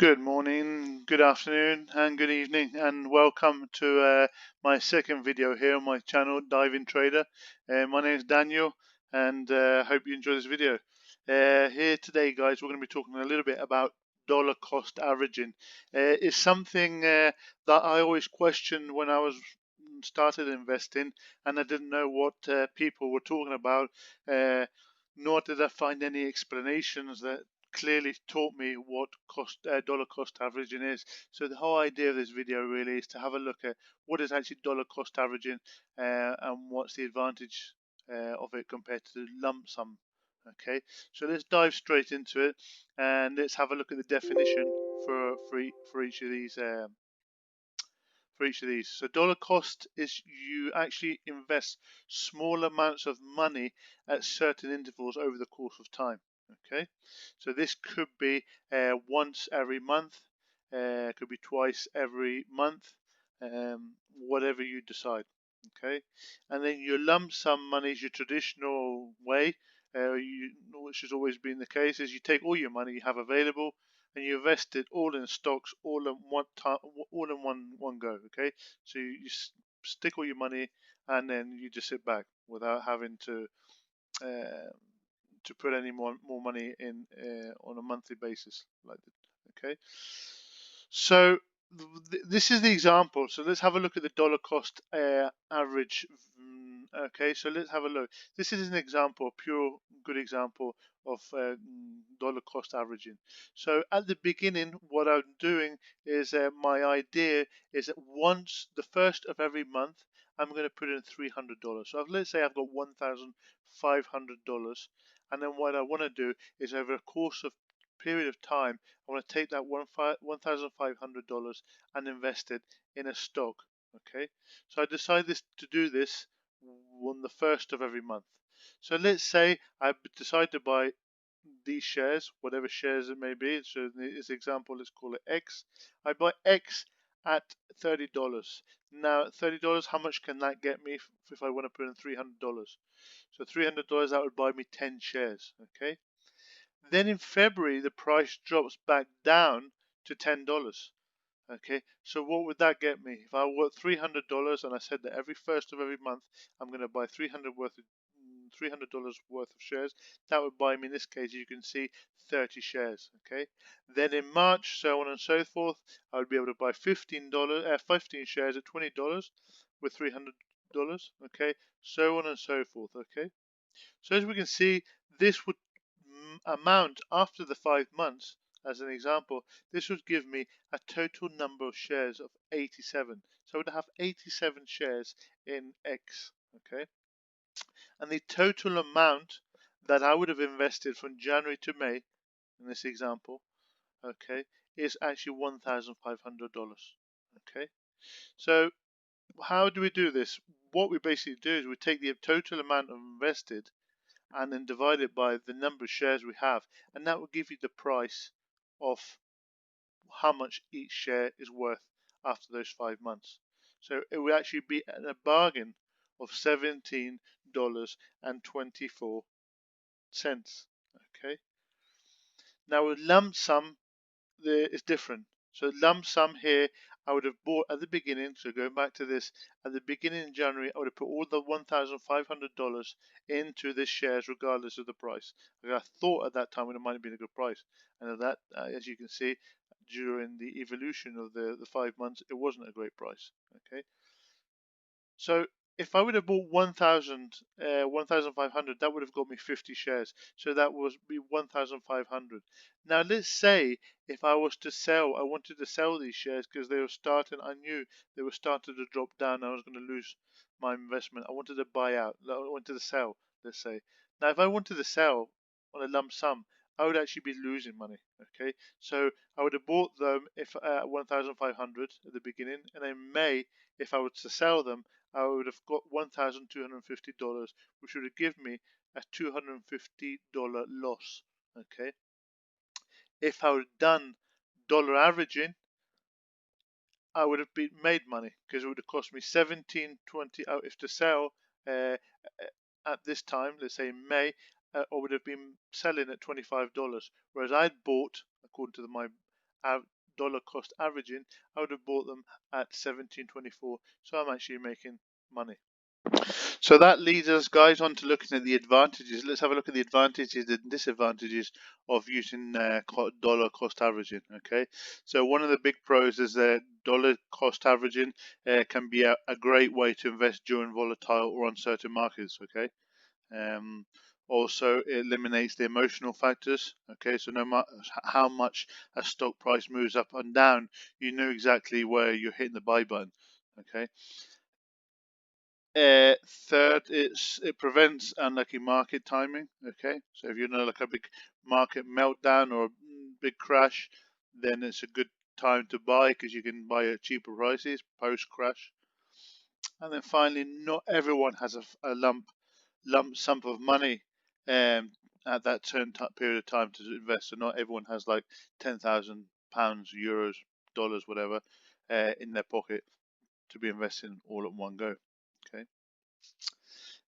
Good morning, good afternoon, and good evening, and welcome to my second video here on my channel, Diving Trader. My name is Daniel, and I hope you enjoy this video. Here today, guys, we're going to be talking a little bit about dollar cost averaging. It's something that I always questioned when I was started investing, and I didn't know what people were talking about, nor did I find any explanations that clearly taught me what dollar cost averaging is. So the whole idea of this video really is to have a look at what is actually dollar cost averaging and what's the advantage of it compared to lump sum. Okay, so let's dive straight into it and let's have a look at the definition for each of these. So dollar cost is you actually invest small amounts of money at certain intervals over the course of time. Okay, so this could be once every month, could be twice every month, whatever you decide. Okay, and then your lump sum money is your traditional way, which has always been the case, is you take all your money you have available and you invest it all in stocks, all in one time, all in one go. Okay, so you stick all your money and then you just sit back without having uh, to put any more money in on a monthly basis, like that. Okay, so this is the example. So let's have a look at the dollar cost average. Okay, so let's have a look. This is an example, a pure good example of dollar cost averaging. So at the beginning, what I'm doing is my idea is that once the first of every month, I'm going to put in $300. So let's say I've got $1,500, and then what I want to do is over a course of period of time, I want to take that $1,500 and invest it in a stock. Okay, so I decided to do this on the first of every month. So let's say I decide to buy these shares, whatever shares it may be. So in this example, let's call it X. I buy X at $30. Now, $30, how much can that get me if I want to put in $300? So $300, that would buy me 10 shares. Okay. Then in February, the price drops back down to $10. Okay, so what would that get me? If I work $300 and I said that every first of every month I'm going to buy $300 worth of shares, that would buy me, in this case, you can see 30 shares. Okay, then in March, so on and so forth, I would be able to buy $15 shares at $20 with $300. Okay, so on and so forth. Okay, so as we can see, this would amount after the 5 months, as an example, this would give me a total number of shares of 87. So I would have 87 shares in X. Okay, and the total amount that I would have invested from January to May in this example, okay, is actually $1,500. Okay, so how do we do this? What we basically do is we take the total amount of invested and then divide it by the number of shares we have, and that will give you the price of how much each share is worth after those 5 months. So it will actually be a bargain of $17.24. Okay. Now with lump sum, it's different. So lump sum here, I would have bought at the beginning. So going back to this, at the beginning in January, I would have put all the $1,500 into this shares, regardless of the price. Like I thought at that time it might have been a good price, and that, as you can see, during the evolution of the 5 months, it wasn't a great price. Okay, so if I would have bought 1,500, that would have got me 50 shares. So that was be 1,500. Now let's say if I was to sell, I wanted to sell these shares because they were starting, I knew they were starting to drop down. I was going to lose my investment. I wanted to buy out. I wanted to sell, let's say. Now if I wanted to sell on a lump sum, I would actually be losing money. Okay, so I would have bought them if 1,500 at the beginning, and in May, if I was to sell them, I would have got $1,250, which would have given me a $250 loss. Okay, if I would have done dollar averaging, I would have made money because it would have cost me 17.20 if to sell at this time, let's say in May, I would have been selling at $25, whereas I'd bought, according to my dollar cost averaging, I would have bought them at 17.24. So I'm actually making money. So that leads us, guys, on to looking at the advantages. Let's have a look at the advantages and disadvantages of using dollar cost averaging. Okay, so one of the big pros is that dollar cost averaging can be a great way to invest during volatile or uncertain markets. Okay, also it eliminates the emotional factors. Okay, so no matter how much a stock price moves up and down, you know exactly where you're hitting the buy button. Okay. Third, it prevents unlucky market timing. Okay, so if you know like a big market meltdown or a big crash, then it's a good time to buy because you can buy at cheaper prices post crash. And then finally, not everyone has a lump sum of money at that period of time to invest. So not everyone has like £10,000, euros, dollars, whatever, in their pocket to be investing all at one go. Okay.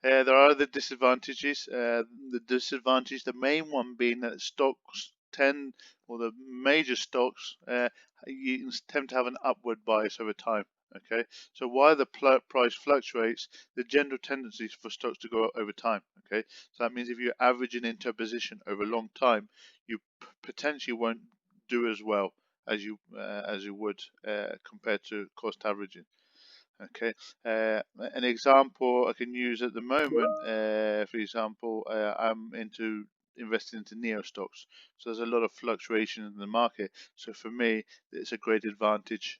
There are other disadvantages. The main one being that stocks tend, or the major stocks, you tend to have an upward bias over time. Okay, so while the price fluctuates, the general tendency is for stocks to go up over time. Okay, so that means if you're averaging into a position over a long time, you potentially won't do as well as you would compared to cost averaging. Okay, an example I can use at the moment, for example, I'm into investing into neo stocks, so there's a lot of fluctuation in the market. So for me, it's a great advantage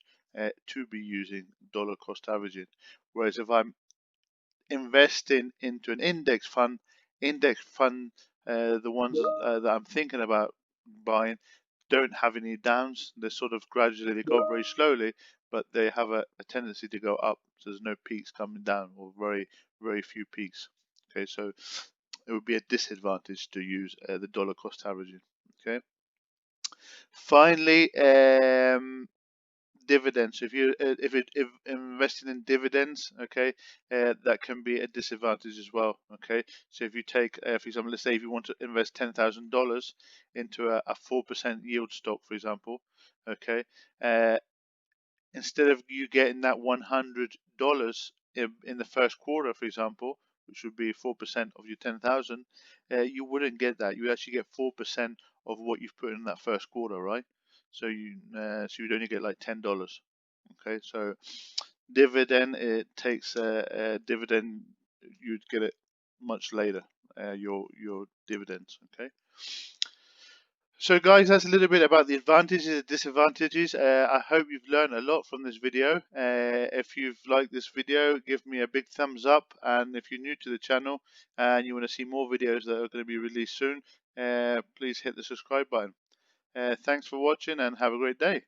to be using dollar cost averaging. Whereas if I'm investing into an index fund, the ones that I'm thinking about buying don't have any downs. They're sort of gradually, they go up very slowly, but they have a tendency to go up. So there's no peaks coming down, or very few peaks. Okay, so it would be a disadvantage to use the dollar cost averaging. Okay. Finally, dividends. If investing in dividends, okay, that can be a disadvantage as well. Okay, so if you take, for example, let's say if you want to invest $10,000 into a 4% yield stock, for example, okay, instead of you getting that $100 in the first quarter, for example, which would be 4% of your 10,000, you wouldn't get that. You actually get 4% of what you've put in that first quarter, right? So you'd only get like $10. Okay, so dividend, it takes a dividend, you'd get it much later, your dividends. Okay. So guys, that's a little bit about the advantages and disadvantages. I hope you've learned a lot from this video. If you've liked this video, give me a big thumbs up. And if you're new to the channel and you want to see more videos that are going to be released soon, please hit the subscribe button. Thanks for watching and have a great day.